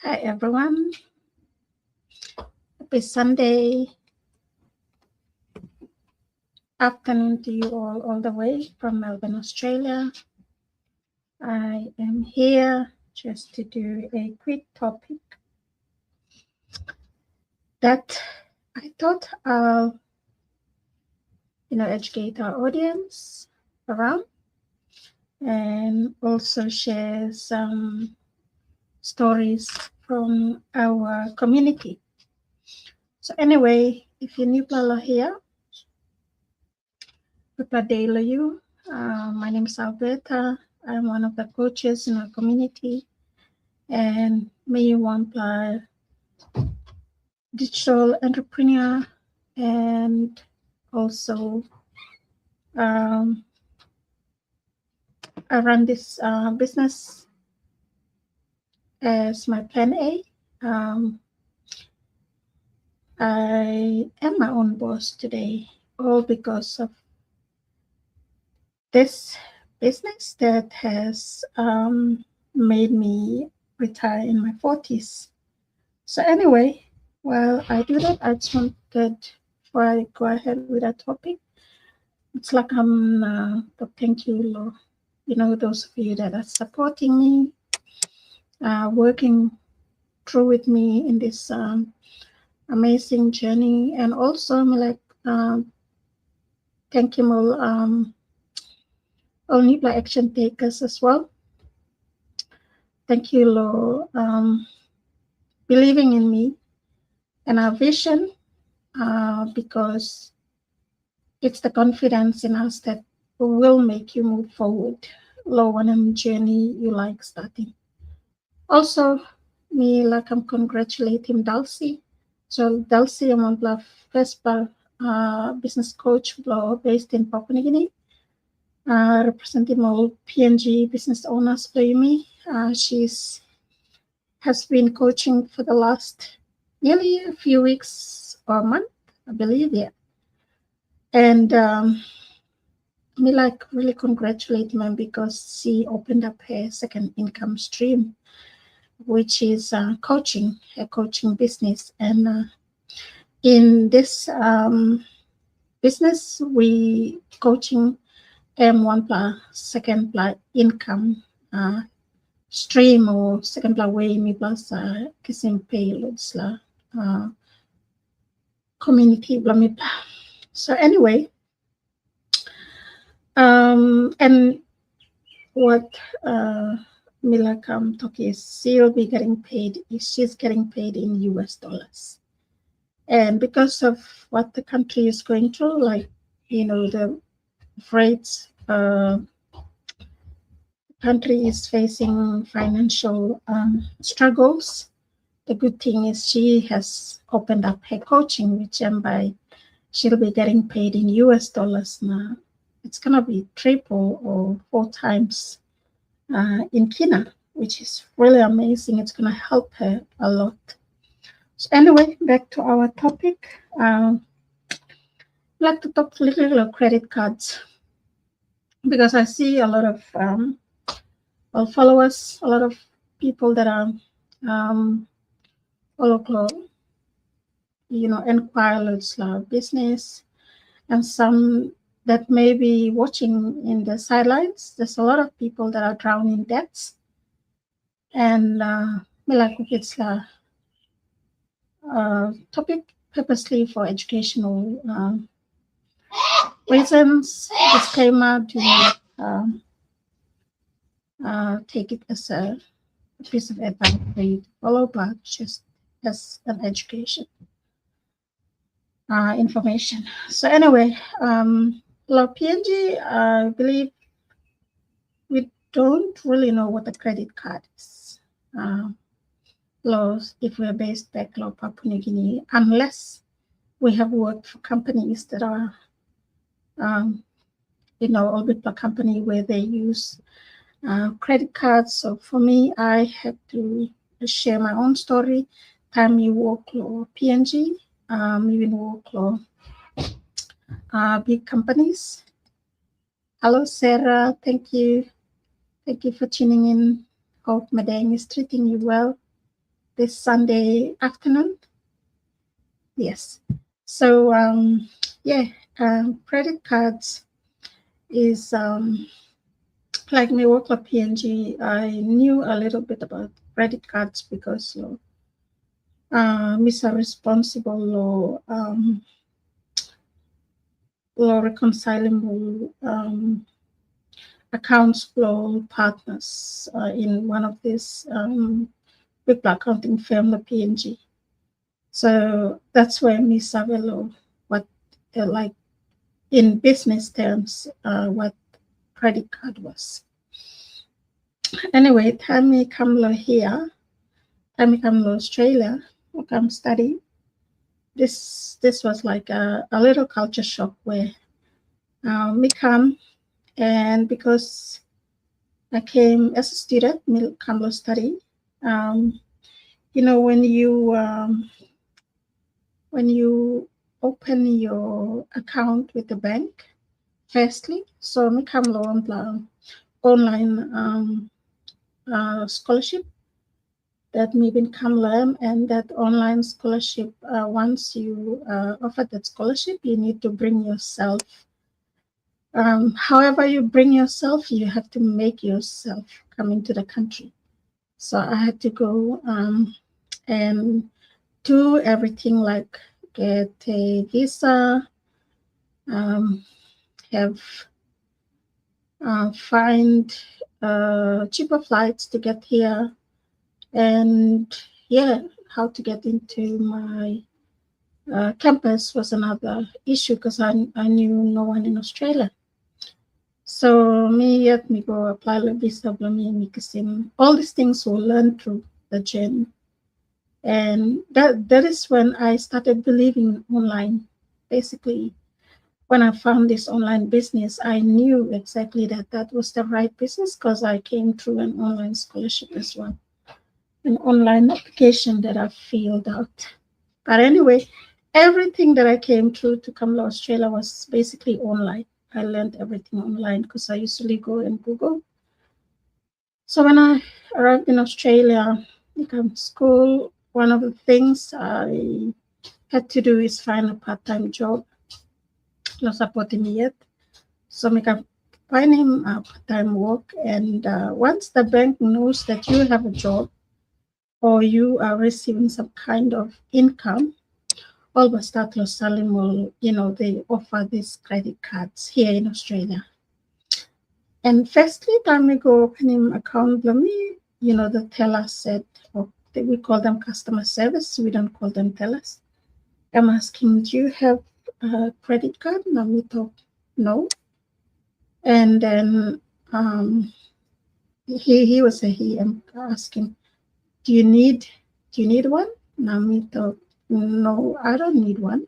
Hi everyone. Happy Sunday afternoon to you all the way from Melbourne, Australia. I am here just to do a quick topic that I thought I'll educate our audience around and also share some stories from our community. So anyway, if you're new here, you. My name is Alberta. I'm one of the coaches in our community, and me want a digital entrepreneur, and also I run this business as my plan A. I am my own boss today, all because of this business that has made me retire in my 40s. So anyway, while I do that, I just wanted, before I go ahead with that topic, it's like to thank you, those of you that are supporting me, working through with me in this amazing journey, and also thank you all new action takers as well. Thank you, Lo, believing in me and our vision, because it's the confidence in us that will make you move forward. Lo, on journey you like starting. Also, I'm congratulating Dulcie. So Dulcie, I'm one first business coach based in Papua New Guinea, representing all PNG business owners for me. She's has been coaching for the last nearly a few weeks or a month, I believe, yeah. And really congratulate her because she opened up her second income stream, which is coaching, a coaching business. And in this business, we coaching one plus second plus income stream or second plus way me plus kissing payloads community blah blah blah. So anyway, and what Mila Toki is she'll be getting paid. She's getting paid in US dollars, and because of what the country is going through, the freights, country is facing financial struggles. The good thing is she has opened up her coaching, which by she'll be getting paid in US dollars now. It's gonna be 3 or 4 times in Kina, which is really amazing. It's gonna help her a lot. So anyway, back to our topic. I'd like to talk a little about credit cards because I see a lot of followers, a lot of people that are local, inquirers business, and some that may be watching in the sidelines. There's a lot of people that are drowning in debts, and it's a topic purposely for educational reasons. Disclaimer: do not take it as a piece of advice for you to follow, but just as an education information. So anyway, PNG, I believe we don't really know what a credit card is. Laws, if we're based back in Papua New Guinea, unless we have worked for companies that are, Orbit company where they use credit cards. So for me, I have to share my own story. Time you work or PNG, even work or big companies. Hello, Sarah. Thank you. Thank you for tuning in. Hope Madang is treating you well this Sunday afternoon. Yes. So credit cards is like me work at PNG. I knew a little bit about credit cards because Mr. Responsible or reconcilable accounts flow partners in one of these big accounting firm, the PNG. So that's where me Savelo, what like in business terms, what credit card was. Anyway, time me come here, time me come to Australia, I come study. This was like a little culture shock where me come, and because I came as a student, me come to study. When you open your account with the bank, firstly, so me come to online scholarship that me been come learn, and that online scholarship, once you offer that scholarship, you need to bring yourself. However you bring yourself, you have to make yourself come into the country. So I had to go and do everything like get a visa, have find cheaper flights to get here, and how to get into my campus was another issue because I knew no one in Australia. So me go apply the visa, me all these things were learned through the journey. And that is when I started believing online. Basically, when I found this online business, I knew exactly that was the right business because I came through an online scholarship as well, an online application that I filled out. But anyway, everything that I came through to come to Australia was basically online. I learned everything online because I usually go and Google. So when I arrived in Australia, become school, one of the things I had to do is find a part-time job. Not supporting me yet. So I can find him a part-time work. And once the bank knows that you have a job or you are receiving some kind of income, all but start selling will, they offer these credit cards here in Australia. And firstly, time we go opening account, the teller said, we call them customer service. We don't call them tellers. I'm asking, do you have a credit card? And we thought, no. And then he was I'm asking, do you need one? And we thought, no, I don't need one.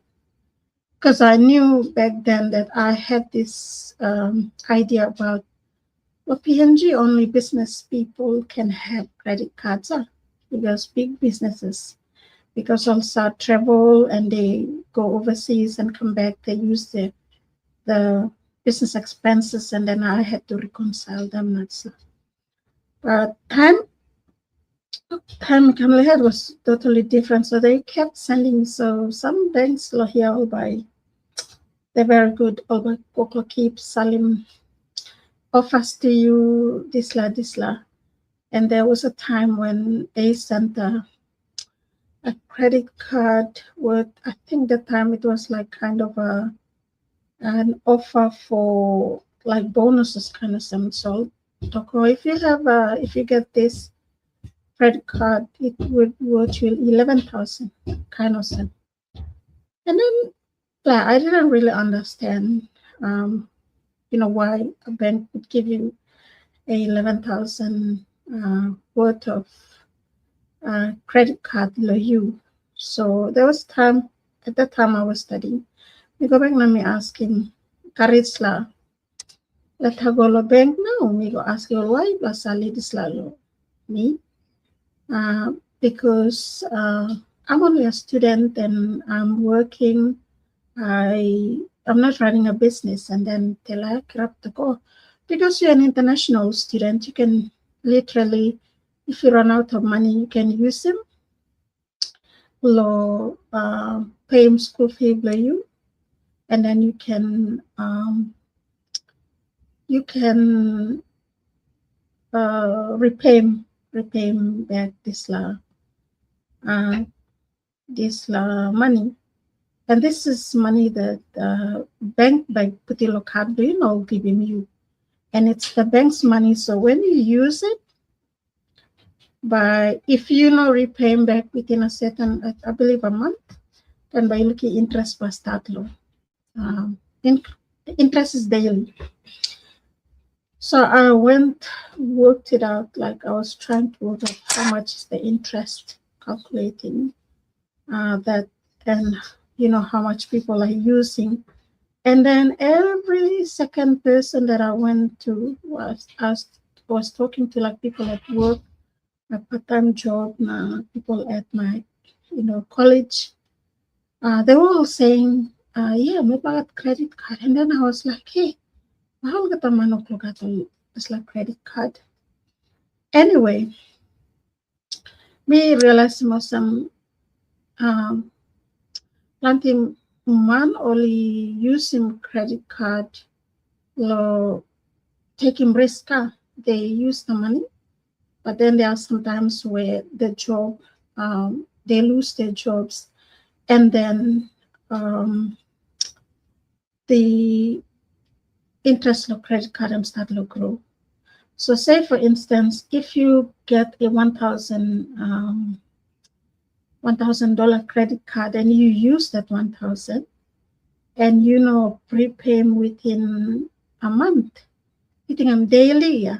Because I knew back then that I had this idea about PNG only business people can have credit cards, because big businesses, because also travel and they go overseas and come back, they use the business expenses, and then I had to reconcile them. That's but time ahead was totally different. So they kept sending. So some banks here all by they're very good. All by Koko keep selling offers to you this la. And there was a time when they sent a credit card with, I think the time it was like kind of an offer for like bonuses kind of some. So if you get this credit card, it would worth you 11,000 kind of thing. And then I didn't really understand why a bank would give you a 11,000 worth of credit card you. So there was time at that time I was studying. We go back and me asking Karitsla, let her go to bank now. Me go ask you why plus this me. Because I'm only a student and I'm working. I'm not running a business. And then tell her to go. Because you're an international student, you can literally, if you run out of money, you can use them. lo pay school fee you, and then you can repay back uh, this money. And this is money that bank by putting card giving you, and it's the bank's money. So when you use it, by if you repay back within a certain, I believe, a month, then by looking interest per start low. Interest is daily. So I worked it out. Like I was trying to work out how much is the interest, calculating that, and how much people are using. And then every second person that I went to was talking to, like people at work, my part-time job, people at my college. They were all saying, yeah, maybe I got credit card. And then I was like, hey, how get a man of it's like credit card. Anyway, we realized some plenty man only using credit card, taking risk. They use the money, but then there are sometimes where the job, they lose their jobs, and then the interest of credit card and start to grow. So say, for instance, if you get a $1,000 credit card and you use that 1,000 and prepay within a month, I think I'm daily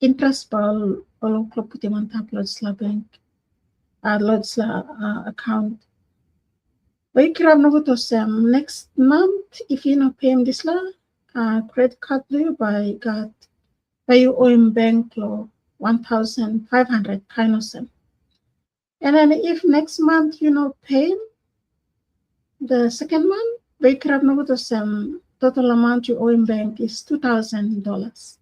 interest ball all put in one bank account. But you can have next month if you not pay this credit card by your own bank law 1,500 kind of same. And then if next month pay the second month, we can have total amount you owe in bank is $2,000.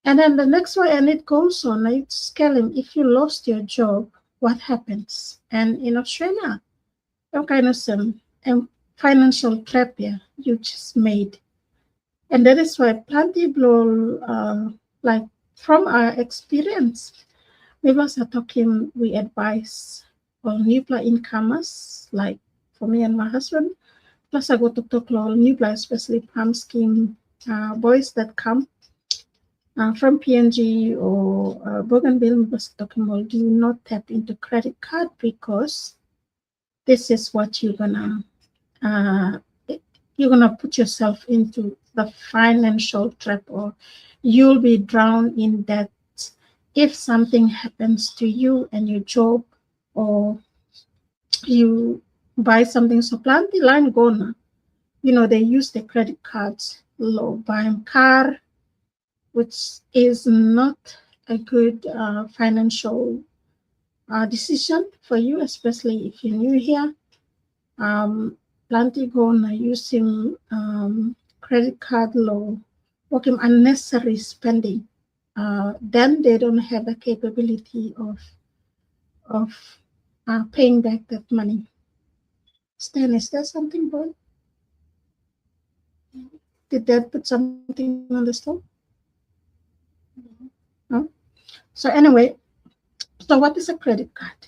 And then the next one, and it goes on, it's scaling. If you lost your job, what happens? And in Australia, some kind of some financial trap here you just made. And that is why plenty blow, like from our experience, we was talking, we advise all new incomers, like for me and my husband, plus I go to talk to all new especially PAM scheme boys that come from PNG or Bougainville, was talking about, do not tap into credit card because this is what you're gonna put yourself into the financial trap, or you'll be drowned in debt if something happens to you and your job, or you buy something. So plenty line gonna, they use the credit cards, buy a car, which is not a good financial decision for you, especially if you're new here. Plenty gonna using credit card low, working unnecessary spending. Then they don't have the capability of paying back that money. Stan, is there something, boy? Did Dad put something on the stove? No? So anyway, so what is a credit card?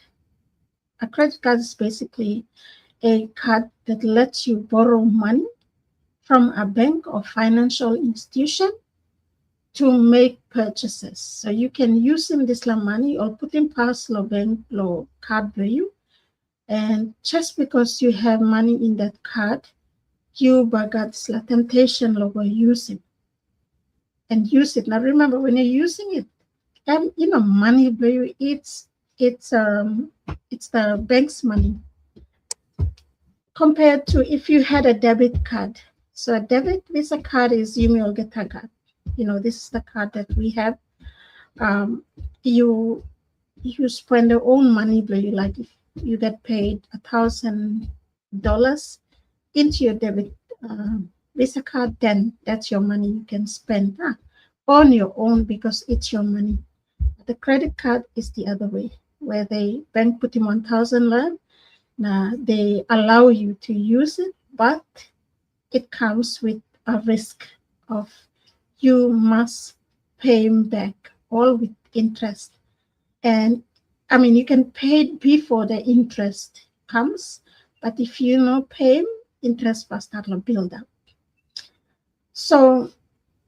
A credit card is basically a card that lets you borrow money from a bank or financial institution to make purchases. So you can use in this money or put in parcel bank or card value. And just because you have money in that card, you got the temptation of using and use it. Now remember, when you're using it, and money value, it's the bank's money compared to if you had a debit card. So a debit Visa card is Yumi Olgeta card. This is the card that we have. You spend your own money, like if you get paid $1,000 into your debit Visa card, then that's your money you can spend on your own because it's your money. The credit card is the other way. where they bank put in 1,000 rand. Now they allow you to use it, but it comes with a risk of you must pay him back all with interest. And I mean, you can pay it before the interest comes, but if you not pay him, interest will start to build up. So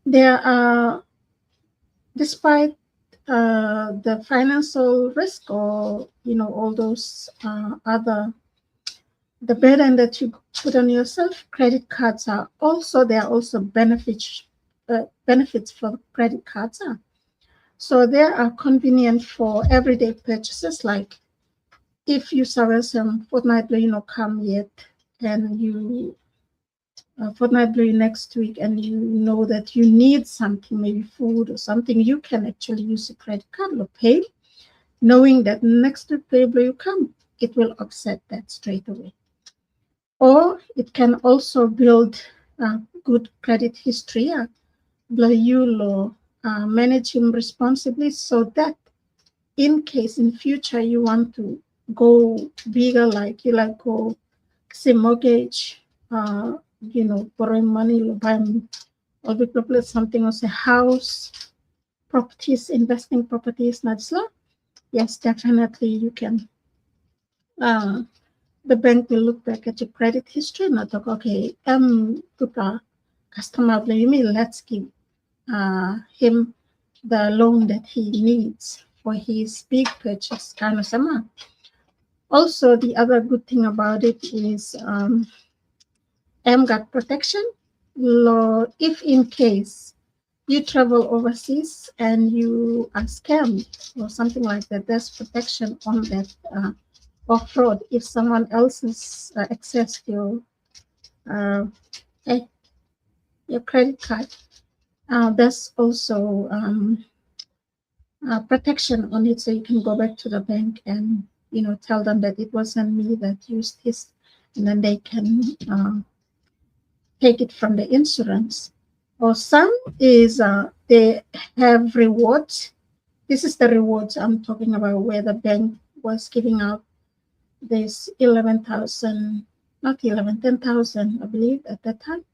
there are, despite the financial risk, or all those other, the burden that you put on yourself, credit cards are also, there are also benefits for credit cards. So they are convenient for everyday purchases, like if you survey some fortnightly come yet, and you fortnightly next week, and you know that you need something, maybe food or something, you can actually use a credit card or pay, knowing that next week payable you come, it will offset that straight away. Or it can also build good credit history, you manage him responsibly, so that in case in future you want to go bigger, like you go say mortgage, borrowing money, buy or be something, or say house, properties, investing properties, Nadsla. Yes, definitely you can. The bank will look back at your credit history and talk, okay, good customer, let's give him the loan that he needs for his big purchase kind of amount. Also, the other good thing about it is MGAT protection. If in case you travel overseas and you are scammed or something like that, there's protection on that, or fraud. If someone else has accessed your credit card, there's also protection on it, so you can go back to the bank and tell them that it wasn't me that used this, and then they can take it from the insurance. Or some is they have rewards. This is the rewards I'm talking about, where the bank was giving out this 11,000, not 11, 10,000, I believe at that time,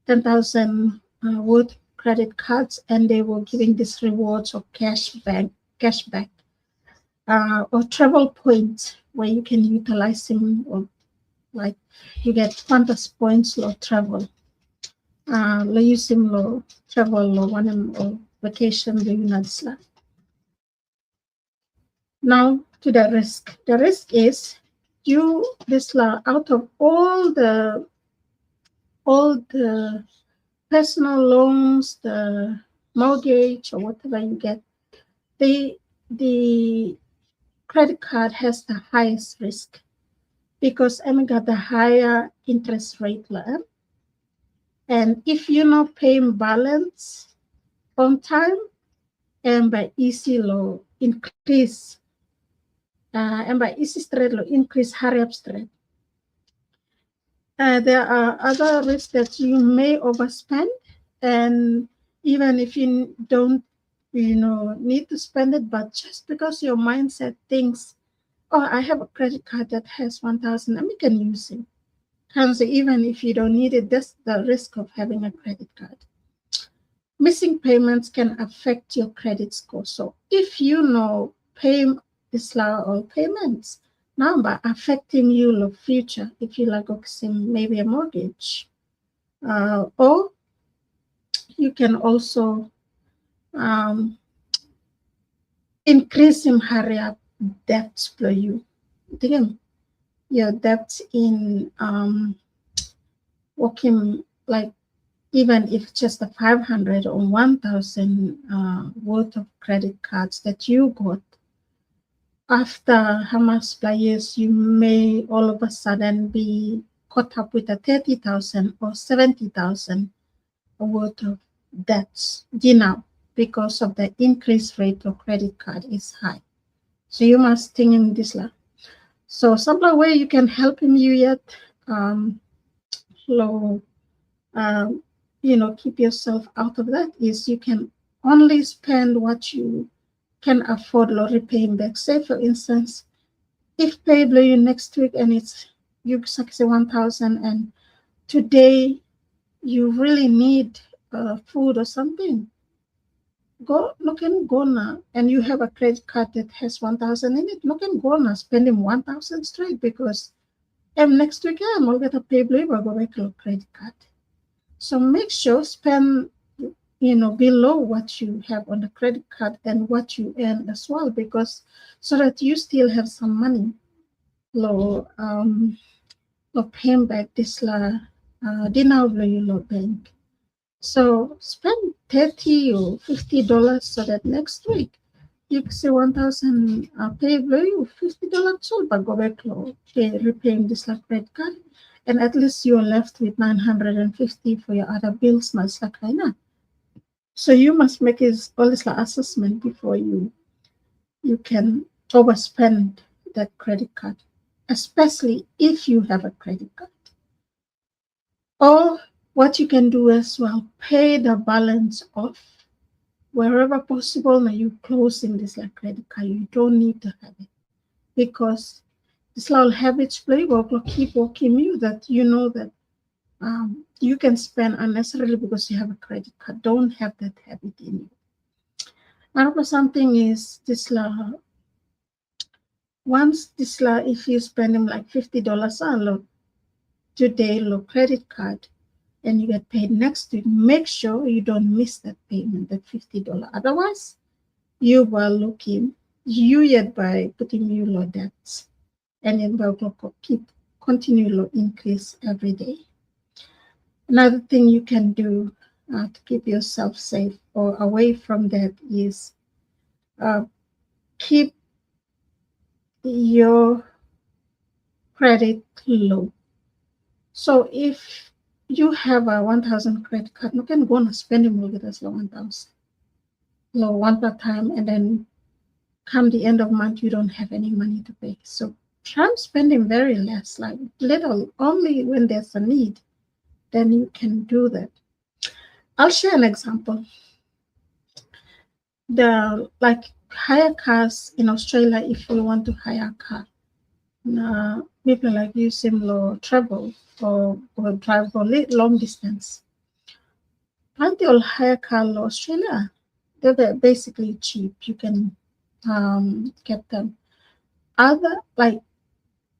10,000 worth credit cards, and they were giving these rewards of cashback, or travel points, where you can utilize them, or like you get Qantas points or travel. Use them or travel or one or vacation the United States. Now to the risk. The risk is out of all the personal loans, the mortgage or whatever you get, the credit card has the highest risk, because I got the higher interest rate level. And if you're not paying balance on time, and by easy law increase, and by easy straight law increase hurry up straight. There are other risks that you may overspend, and even if you don't need to spend it, but just because your mindset thinks, oh, I have a credit card that has 1,000, I can use it. So even if you don't need it, that's the risk of having a credit card. Missing payments can affect your credit score. So if pay this all payments now by affecting your future, if you maybe a mortgage, or you can also increase in hurry up debts for you. Again, your debts in working, like even if just a 500 or 1,000 worth of credit cards that you got, after how much years, you may all of a sudden be caught up with a 30,000 or 70,000 worth of debts, because of the increased rate of credit card is high. So you must think in this line. So some way you can help him you yet keep yourself out of that is you can only spend what you can afford low repaying back. Say for instance, if pay below you next week and it's you say 1,000 and today you really need food or something, go look and go now, and you have a credit card that has 1,000 in it. Look and go now, spend him 1,000 straight because next week I'm all get a pay below go back to credit card. So make sure spend below what you have on the credit card and what you earn as well, because so that you still have some money low paying back this dinner low bank. So spend $30 or $50 so that next week you can say 1,000 pay value $50 so but go back to repaying this credit card, and at least you're left with 950 for your other bills. So you must make all this assessment before you can overspend that credit card, especially if you have a credit card. Or what you can do as well, pay the balance off wherever possible. Now you closing this credit card, you don't need to have it, because this little habits play will keep walking you that you know that you can spend unnecessarily because you have a credit card. Don't have that habit in you. Another something is this once this if you spend them like $50 on today credit card and you get paid next week, make sure you don't miss that payment, that $50. Otherwise, you will looking you yet by putting you low debts, and it will continue to increase every day. Another thing you can do to keep yourself safe or away from that is keep your credit low. So if you have a 1,000 credit card, you can go and spend it with us 1,000 low one time, and then come the end of month you don't have any money to pay. So try spending very less, like little, only when there's a need, then you can do that. I'll share an example. The hire cars in Australia, if you want to hire a car, people like you similar travel or drive for long distance. Plenty of hire car in Australia, they're basically cheap. You can get them. Other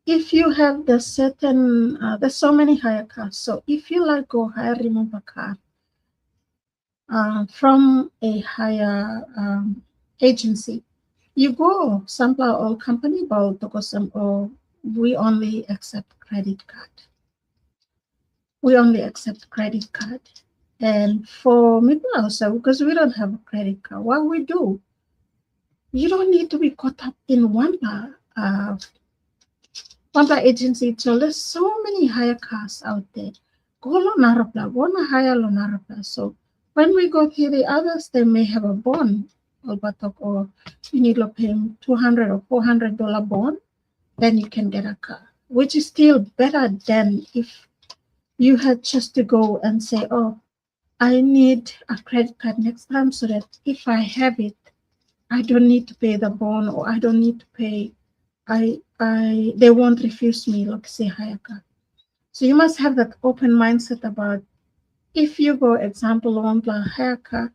if you have the certain there's so many hire cars. So if you go hire remove a car from a hire agency, you go sample all company about or we only accept credit card. We only accept credit card. And for me also, because we don't have a credit card, what we do, you don't need to be caught up in one agency. So there's so many hire cars out there. Go Lonarapla, go na hire Lonarapla. So when we go to the others, they may have a bond, or you need to pay $200 or $400 bond, then you can get a car, which is still better than if you had just to go and say, oh, I need a credit card next time so that if I have it, I don't need to pay the bond, or I don't need to pay. They won't refuse me, say hire car. So you must have that open mindset about if you go, example, on the hire car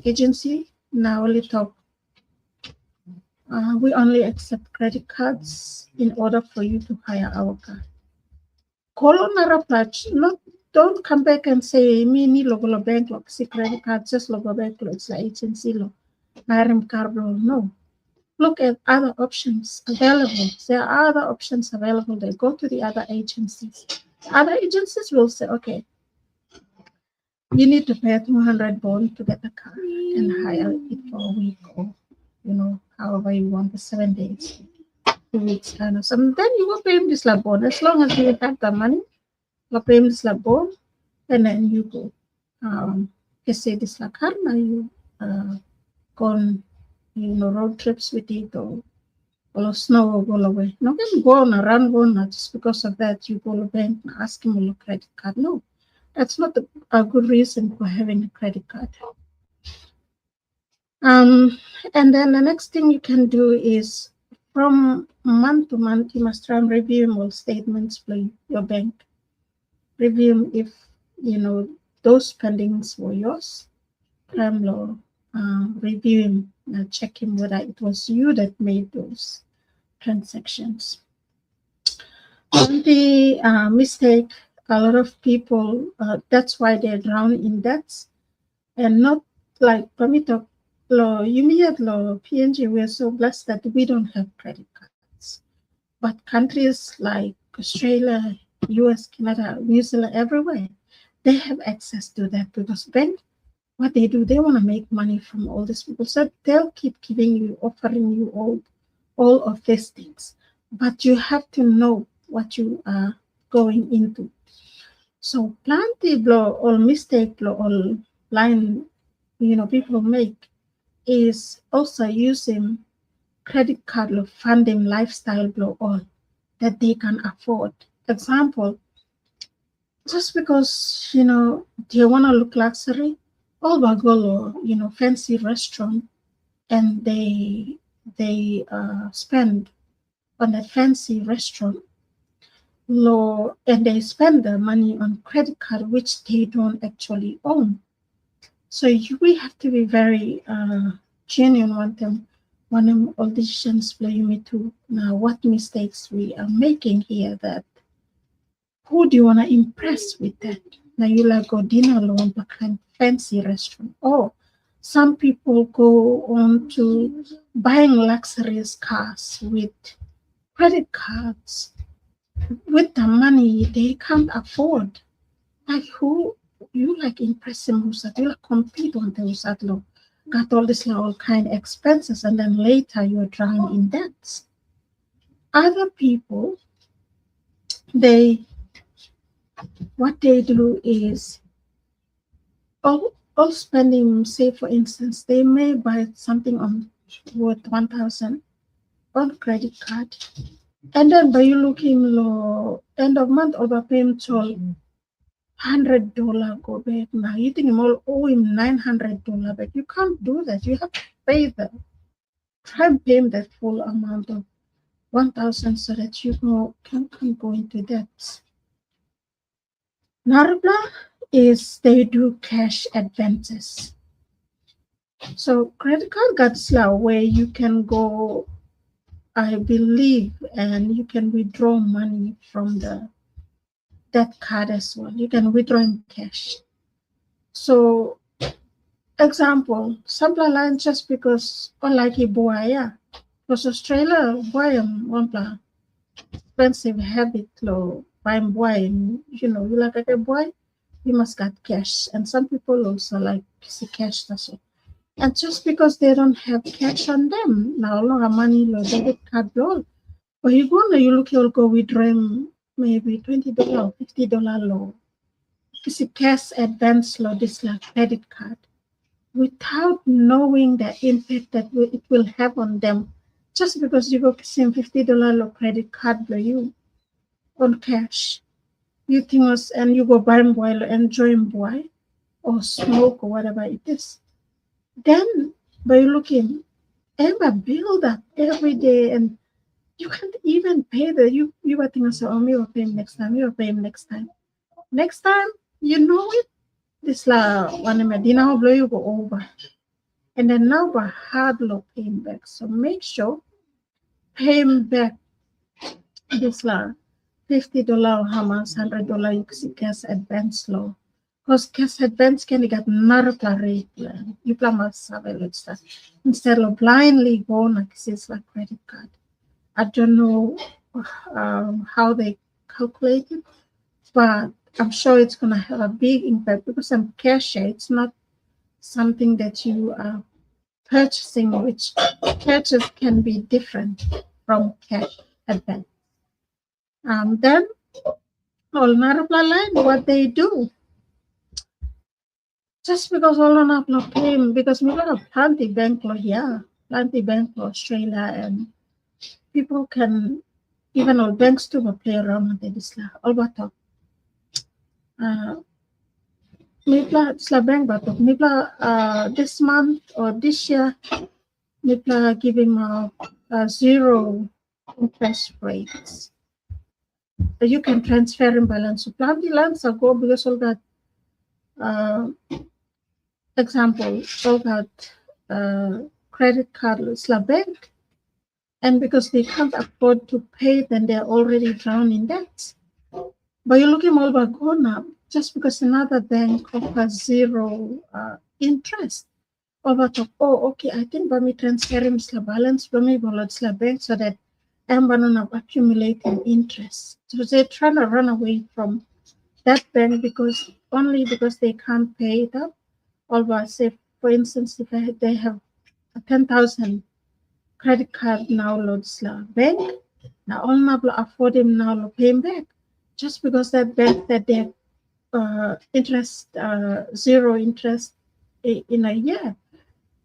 agency, now little. We only accept credit cards in order for you to hire our car. Call on our platform. Don't come back and say me ni logo bank lock see credit card just logo bank it's like agency lo. No. Look at other options available. There are other options available. They go to the other agencies. The other agencies will say, okay, you need to pay 200 bond to get a car and hire it for a week or, however you want, the 7 days, 2 weeks, kind of something. Then you will pay him this bond. As long as you have the money, you pay him this bond, and then you go. You say this car, now you go on, road trips with it or snow or go away. No can go on a run, go on just because of that. You go to the bank and ask him a credit card. No, that's not a good reason for having a credit card. Um, and then the next thing you can do is from month to month, you must try and review all statements for your bank. Review if you know those spendings were yours. Crime law, review him, check him whether it was you that made those transactions. The mistake, a lot of people, that's why they drown in debts and not like Pamito law, UMIAT law, PNG, we're so blessed that we don't have credit cards. But countries like Australia, US, Canada, New Zealand, everywhere, they have access to that because bank, what they do, they want to make money from all these people. So they'll keep giving you, offering you all of these things. But you have to know what you are going into. So plenty blow or mistake blow or line people make is also using credit card or funding lifestyle blow all that they can afford. Example, just because they want to look luxury, all bagolo, fancy restaurant, and they spend on that fancy restaurant low, and they spend the money on credit card which they don't actually own. So we have to be very genuine when them auditions play me to now what mistakes we are making here, that who do you want to impress with that? Now you like go dinner alone but kind fancy restaurant. Or some people go on to buying luxurious cars with credit cards with the money they can't afford. Like who you like impressing who's you like compete on those at low. Got all this all kind of expenses and then later you're drowning in debts. Other people, they what they do is all spending, say for instance, they may buy something on worth 1,000 on credit card. And then by you looking low end of month overpayment toll $100 go back. Now you think you owe him $900 back. You can't do that. You have to pay try and pay him that full amount of 1,000 so that you can go into debt. Narbla is they do cash advances. So credit card got where you can go, I believe, and you can withdraw money from that card as well. You can withdraw in cash. So example, supply line just because unlike Ibuaya, because Australia boy one plan expensive habit low buying boy, you like a boy, you must get cash. And some people also like see cash also. And just because they don't have cash on them, now no money low debit card low. But you go now, you look you'll go withdraw maybe $20, $50 low. It's a cash advance low, this like credit card, without knowing the impact that it will have on them. Just because you go same $50 low credit card for you on cash. You think us and you go buy boy enjoy boy or smoke or whatever it is. Then by looking ever build up every day and you can't even pay you were thinking so me will pay him next time, you will pay him next time. Next time, you know it. This la one Medina blow you go over. And then now we're hard low paying back. So make sure pay him back this la $50 or how much $100 you see cash advance low. Because cash advance can get narpa rate. You must have a stuff. Instead of blindly going like this like credit card. I don't know how they calculate it, but I'm sure it's going to have a big impact because I'm cashier. It's not something that you are purchasing, which purchase can be different from cash advance. Then, all Narapla line, what they do, just because all on up not paying, because we got a plenty bank law here, plenty bank law Australia, and people can, even all banks too, play around with this all but Mipla Slabang Batok. Mipla this month or this year, Mipla giving out zero interest rates. You can transfer in balance. So plan the lands go because all that uh, example, all that credit card Slabang, and because they can't afford to pay, then they're already drowned in debt. But you're looking all about gone up just because another bank offers zero interest. Over top, oh, okay, I think Bami transferring the balance, Bami Bolot's bank so that I'm going to accumulating interest. So they're trying to run away from that bank because they can't pay it up. Although, say, for instance, if they have a 10,000 credit card now, loads la bank, now all not afford him now to pay him back just because that bank that they interest zero interest in a year.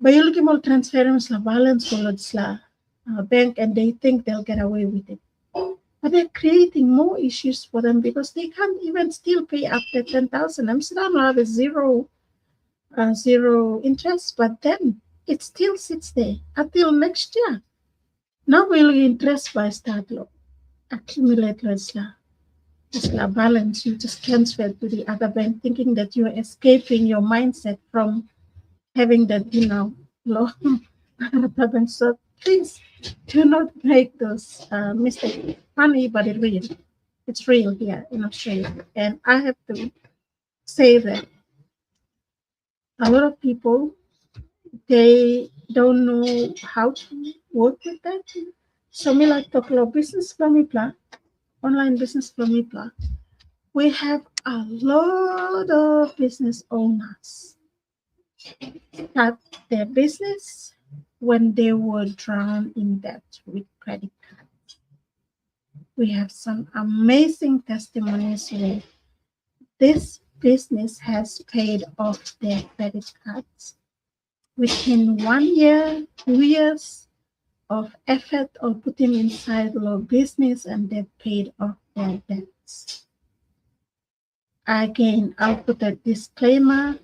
But you look at more transference la balance towards la bank and they think they'll get away with it. But they're creating more issues for them because they can't even still pay after 10,000. I'm still not have zero interest, but then it still sits there until next year. Now will interest by start low accumulate la balance. You just transfer to the other bank, thinking that you're escaping your mindset from having that low other bank. So please do not make those mistakes. Funny, but it's real here in Australia. And I have to say that a lot of people they don't know how to work with that. So me like talk about business plan, online business plan. We have a lot of business owners start their business when they were drowned in debt with credit cards. We have some amazing testimonies where this business has paid off their credit cards within 1 year, 2 years of effort or putting inside low business, and they paid off their debts. Again, I'll put a disclaimer.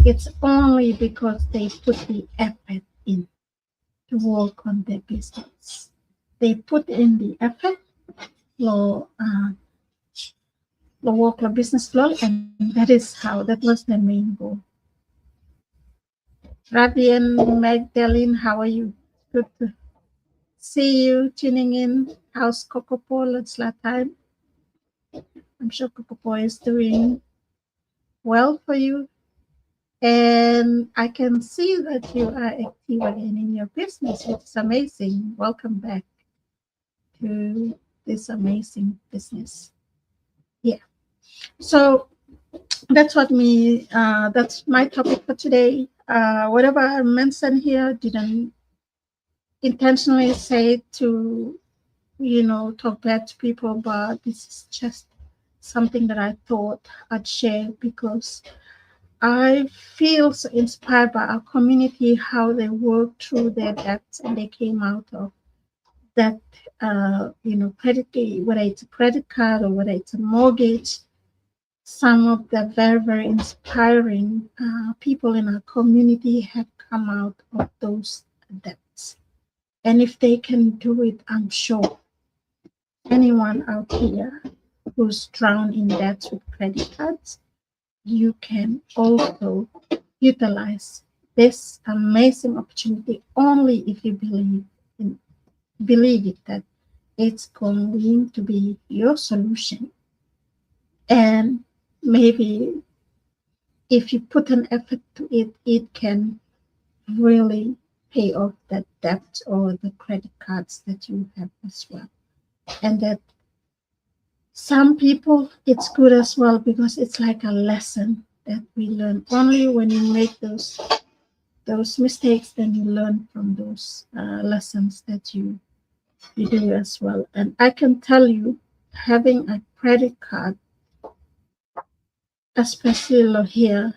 It's only because they put the effort in to work on their business. They put in the effort, law work law business law, and that was the main goal. Ravi and Magdalene, how are you? Good to see you tuning in. How's Kokopo? It's that time. I'm sure Kokopo is doing well for you. And I can see that you are active again in your business, which is amazing. Welcome back to this amazing business. Yeah. So that's that's my topic for today. Whatever I mentioned here didn't intentionally say to, talk bad to people, but this is just something that I thought I'd share because I feel so inspired by our community, how they worked through their debts and they came out of that, credit, whether it's a credit card or whether it's a mortgage. Some of the very, very inspiring people in our community have come out of those debts. And if they can do it, I'm sure anyone out here who's drowned in debts with credit cards, you can also utilize this amazing opportunity only if you believe it that it's going to be your solution. And maybe if you put an effort to it, it can really pay off that debt or the credit cards that you have as well. And that some people, it's good as well because it's like a lesson that we learn. Only when you make those mistakes, then you learn from those lessons that you do as well. And I can tell you, having a credit card, especially here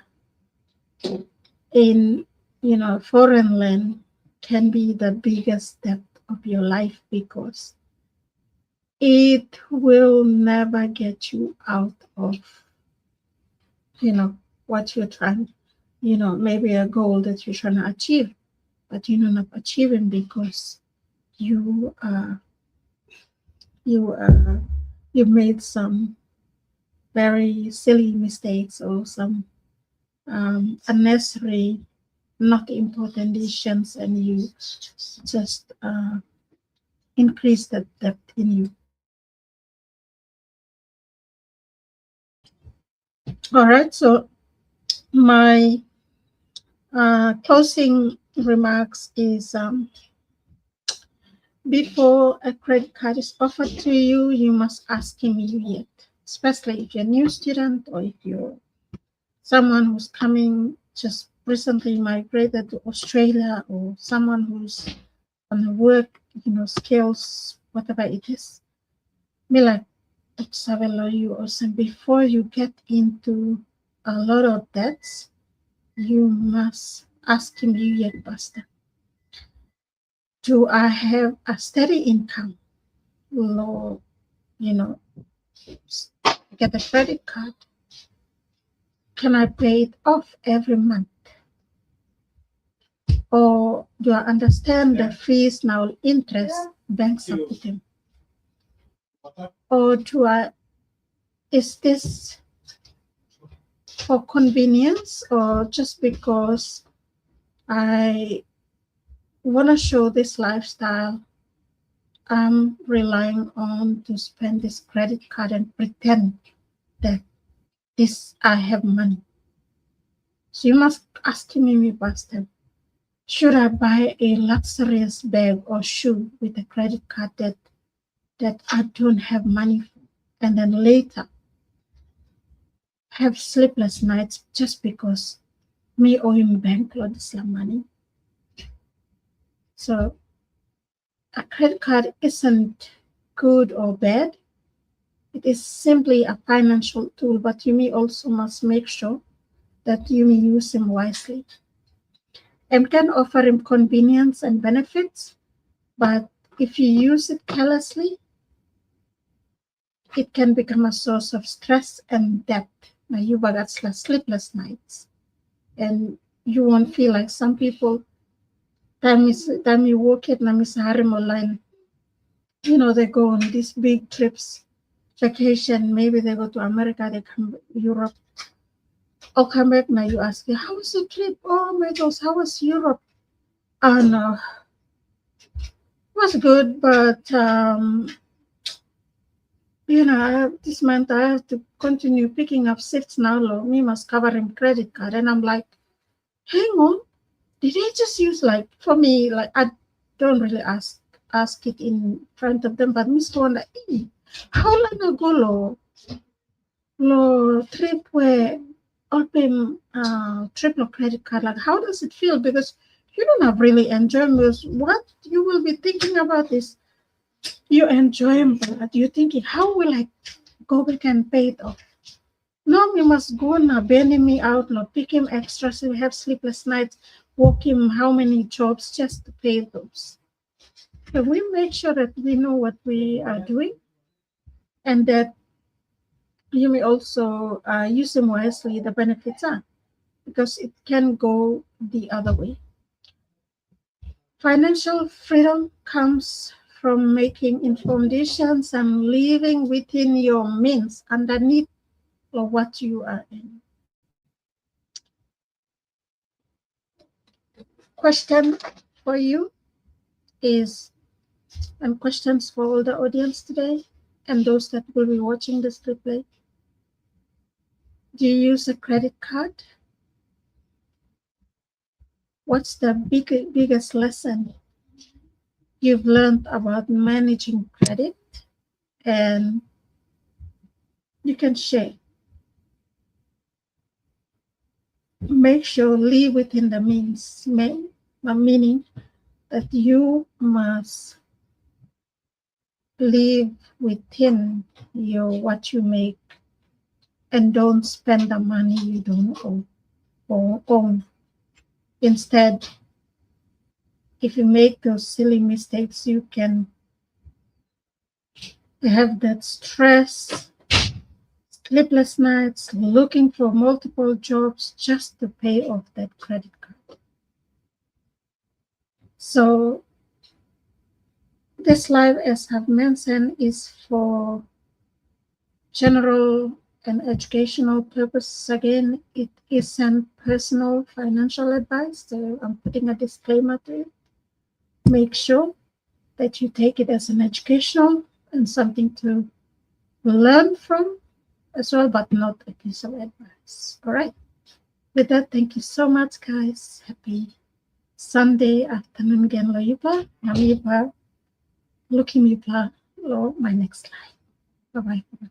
in foreign land, can be the biggest step of your life because it will never get you out of what you're trying, maybe a goal that you're trying to achieve, but you're not achieving because you you you made some very silly mistakes or some unnecessary, not important decisions, and you just increase the debt in you. All right, so my closing remarks is before a credit card is offered to you, you must ask him you yet, especially if you're a new student or if you're someone who's coming just recently migrated to Australia or someone who's on the work, skills, whatever it is. Be like, you also before you get into a lot of debts, you must ask him you yet, Pastor. Do I have a steady income? Or, get a credit card? Can I pay it off every month? Or do I understand the fees now, interest banks are putting? Or is this for convenience or just because I want to show this lifestyle? I'm relying on to spend this credit card and pretend that I have money. So you must ask me, Pastor, should I buy a luxurious bag or shoe with a credit card that I don't have money for, and then later have sleepless nights just because me owing bank loans some money? So a credit card isn't good or bad. It is simply a financial tool, but you may also must make sure that you may use them wisely. And can offer him convenience and benefits, but if you use it carelessly, it can become a source of stress and debt. Now you got sleepless nights, and you won't feel like some people. Time you work it, line. They go on these big trips, vacation. Maybe they go to America, they come Europe. I'll come back now. You ask me, how was the trip? Oh my gosh, how was Europe? Oh no, it was good, but this month I have to continue picking up shifts now. Me must cover him credit card, and I'm like, hang on, did I just use for me I don't really ask it in front of them, but Miss Wanda, how long ago lo trip where open triple credit card, how does it feel? Because you don't have really enjoyment. What you will be thinking about is you enjoy them, but you're thinking, how will I go back and pay it off? No, we must go now, bailing me out, no, pick him extra, so we have sleepless nights, work him how many jobs just to pay those. So we make sure that we know what we are doing, and that you may also use them wisely, the benefits are, because it can go the other way. Financial freedom comes from making informed decisions and living within your means underneath of what you are in. Question for you is, and questions for all the audience today and those that will be watching this replay. Do you use a credit card? What's the biggest lesson you've learned about managing credit? And you can share. Make sure live within the means, meaning that you must live within what you make, and don't spend the money you don't own. Instead, if you make those silly mistakes, you can have that stress sleepless nights, looking for multiple jobs just to pay off that credit card. So this live, as I've mentioned, is for general and educational purposes. Again, it isn't personal financial advice, so I'm putting a disclaimer to it. Make sure that you take it as an educational and something to learn from as well, but not a piece of advice. All right. With that, thank you so much, guys. Happy Sunday afternoon again, Loyupa. Namipa, looking Yupa, lo my next slide. Bye bye.